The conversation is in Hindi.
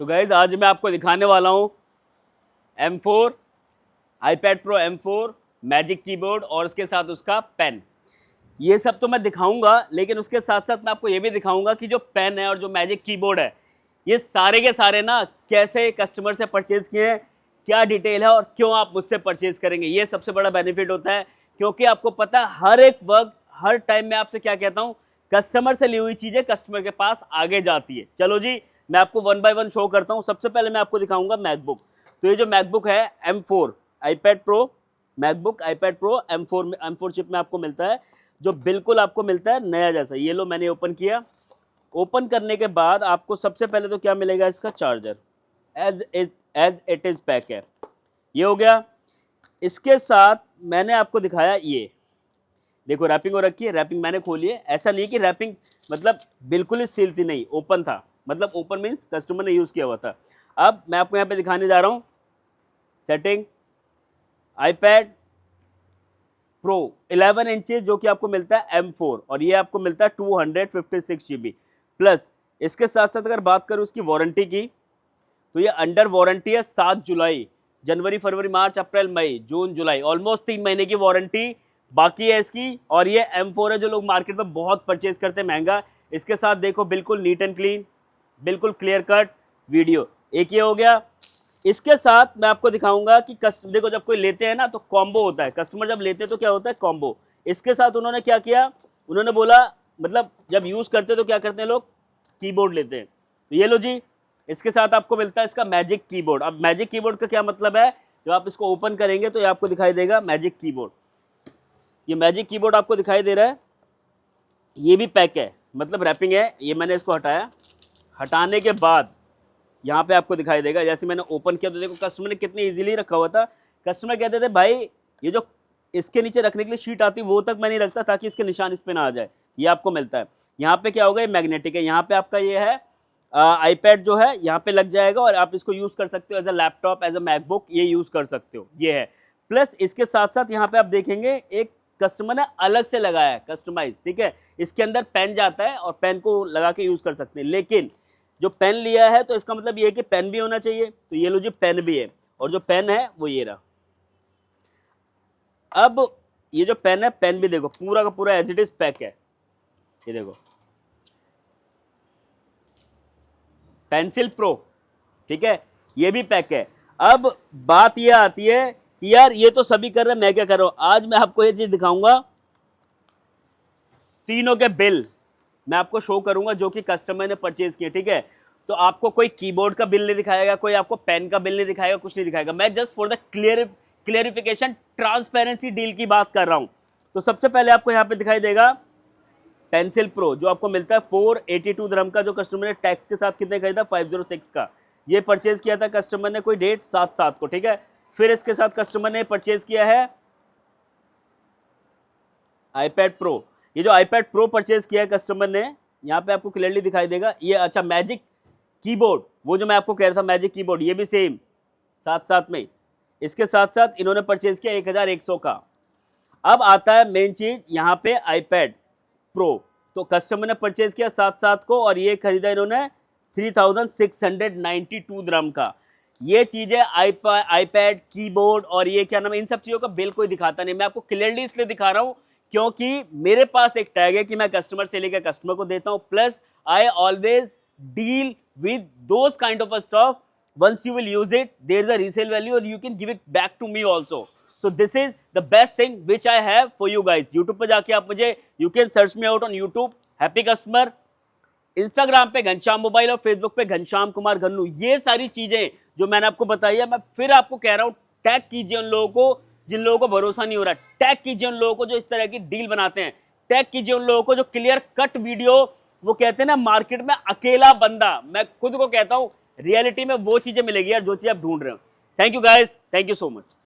तो गाइज आज मैं आपको दिखाने वाला हूँ M4 iPad Pro M4 magic keyboard और उसके साथ उसका पेन। ये सब तो मैं दिखाऊंगा, लेकिन उसके साथ साथ मैं आपको ये भी दिखाऊंगा कि जो पेन है और जो मैजिक कीबोर्ड है ये सारे के सारे ना कैसे कस्टमर से परचेज किए हैं, क्या डिटेल है और क्यों आप मुझसे परचेज करेंगे। ये सबसे बड़ा बेनिफिट होता है, क्योंकि आपको पता है हर एक वक्त हर टाइम में आपसे क्या कहता हूँ, कस्टमर से ली हुई चीज़ें कस्टमर के पास आगे जाती है। चलो जी, मैं आपको वन बाय वन शो करता हूँ। सबसे पहले मैं आपको दिखाऊंगा मैकबुक। तो ये जो मैकबुक है M4 iPad Pro MacBook iPad Pro M4 chip में आपको मिलता है, जो बिल्कुल आपको मिलता है नया जैसा। ये लो, मैंने ओपन किया। ओपन करने के बाद आपको सबसे पहले तो क्या मिलेगा, इसका charger as it is pack है। ये हो गया। इसके साथ मैंने आपको दिखाया, ये देखो रैपिंग हो रखी है। रैपिंग मैंने खोली है, ऐसा नहीं कि रैपिंग मतलब बिल्कुल ही सील थी, नहीं, ओपन था। मतलब ओपन मीन्स कस्टमर ने यूज़ किया हुआ था। अब मैं आपको यहाँ पे दिखाने जा रहा हूँ सेटिंग iPad Pro 11 इंचेस, जो कि आपको मिलता है M4 और ये आपको मिलता है 256 GB प्लस। इसके साथ साथ अगर बात करूँ इसकी वारंटी की, तो ये अंडर वारंटी है 7 जुलाई, जनवरी, फरवरी, मार्च, अप्रैल, मई, जून, जुलाई, ऑलमोस्ट 3 महीने की वारंटी बाकी है इसकी। और ये M4 है जो लोग मार्केट में बहुत परचेज करते हैं महंगा। इसके साथ देखो बिल्कुल नीट एंड क्लीन, बिल्कुल क्लियर कट वीडियो। एक ये हो गया। इसके साथ मैं आपको दिखाऊंगा कि देखो जब कोई लेते हैं ना तो कॉम्बो होता है। कस्टमर जब लेते हैं तो क्या होता है, कॉम्बो। इसके साथ उन्होंने क्या किया, उन्होंने बोला मतलब जब यूज़ करते तो क्या करते हैं लोग, कीबोर्ड लेते हैं। तो ये लो जी, इसके साथ आपको मिलता है इसका मैजिक कीबोर्ड। अब मैजिक कीबोर्ड का क्या मतलब है, जब आप इसको ओपन करेंगे तो ये आपको दिखाई देगा मैजिक कीबोर्ड। ये मैजिक कीबोर्ड आपको दिखाई दे रहा है, ये भी पैक है, मतलब रैपिंग है। ये मैंने इसको हटाया, हटाने के बाद यहाँ पे आपको दिखाई देगा। जैसे मैंने ओपन किया तो देखो कस्टमर ने कितनी इजीली रखा हुआ था। कस्टमर कहते थे भाई ये जो इसके नीचे रखने के लिए शीट आती है वो तक मैं नहीं रखता ताकि इसके निशान इस पे ना आ जाए। ये आपको मिलता है। यहाँ पे क्या होगा, ये मैग्नेटिक है। यहाँ पे आपका ये है iPad जो है यहाँ पे लग जाएगा और आप इसको यूज़ कर सकते हो as a laptop, as a MacBook, ये यूज़ कर सकते हो। ये है। प्लस इसके साथ साथ यहाँ पे आप देखेंगे एक कस्टमर ने अलग से लगाया है, कस्टमाइज, ठीक है। इसके अंदर पेन जाता है और पेन को लगा के यूज़ कर सकते हैं। लेकिन जो पेन लिया है तो इसका मतलब ये है कि पेन भी होना चाहिए। तो ये लो जी, पेन भी है। और जो पेन है वो ये रहा। अब ये जो पेन है, पेन भी देखो पूरा का पूरा एज इट इज पैक है। ये देखो पेंसिल प्रो, ठीक है, ये भी पैक है। अब बात ये आती है कि यार ये तो सभी कर रहे हैं, मैं क्या कर रहा हूं। आज मैं आपको ये चीज दिखाऊंगा, तीनों के बिल मैं आपको शो करूंगा जो कि कस्टमर ने परचेज किए, ठीक है। तो आपको कोई कीबोर्ड का बिल नहीं दिखाएगा, कोई आपको पेन का बिल नहीं दिखाएगा, कुछ नहीं दिखाएगा। मैं just for the clarification, transparency deal की बात कर रहा हूं। तो सबसे पहले आपको यहां पे दिखाई देगा पेंसिल प्रो, जो आपको मिलता है 482 दिरहम का, जो कस्टमर ने टैक्स के साथ कितने खरीदा, 506 का। ये परचेज किया था कस्टमर ने कोई डेट 7/7 को, ठीक है। फिर इसके साथ कस्टमर ने परचेज किया है iPad Pro। ये जो iPad Pro परचेज किया है कस्टमर ने, यहाँ पे आपको क्लियरली दिखाई देगा ये। अच्छा, मैजिक कीबोर्ड, वो जो मैं आपको कह रहा था मैजिक कीबोर्ड, ये भी सेम साथ साथ में। इसके साथ साथ इन्होंने परचेज किया 1100 का। अब आता है मेन चीज, यहाँ पे iPad Pro। तो कस्टमर ने परचेज किया 7/7 को और ये खरीदा इन्होंने 3692 दिरहम का। ये चीजें iPad कीबोर्ड और ये क्या नाम है, इन सब चीजों का बिल कोई दिखाता नहीं। मैं आपको क्लियरली इसलिए दिखा रहा हूं क्योंकि मेरे पास एक टैग है कि मैं कस्टमर से लेकर कस्टमर को देता हूं। Plus I always deal with those kind of stock, once you will use it there is a resale value or you can give it back to me also. So this is the best thing which I have for you guys. YouTube पे जाके आप मुझे, you can search me out on YouTube happy customer, Instagram पे घनश्याम मोबाइल और Facebook पे घनश्याम कुमार गन्नू। ये सारी चीजें जो मैंने आपको बताई है, मैं फिर आपको कह रहा हूँ टैग कीजिए उन लोगों को जिन लोगों को भरोसा नहीं हो रहा। टैग कीजिए उन लोगों को जो इस तरह की डील बनाते हैं। टैग कीजिए उन लोगों को जो क्लियर कट वीडियो, वो कहते हैं ना मार्केट में अकेला बंदा, मैं खुद को कहता हूं रियलिटी में वो चीजें मिलेगी यार जो चीज आप ढूंढ रहे हो। Thank you guys, thank you so much.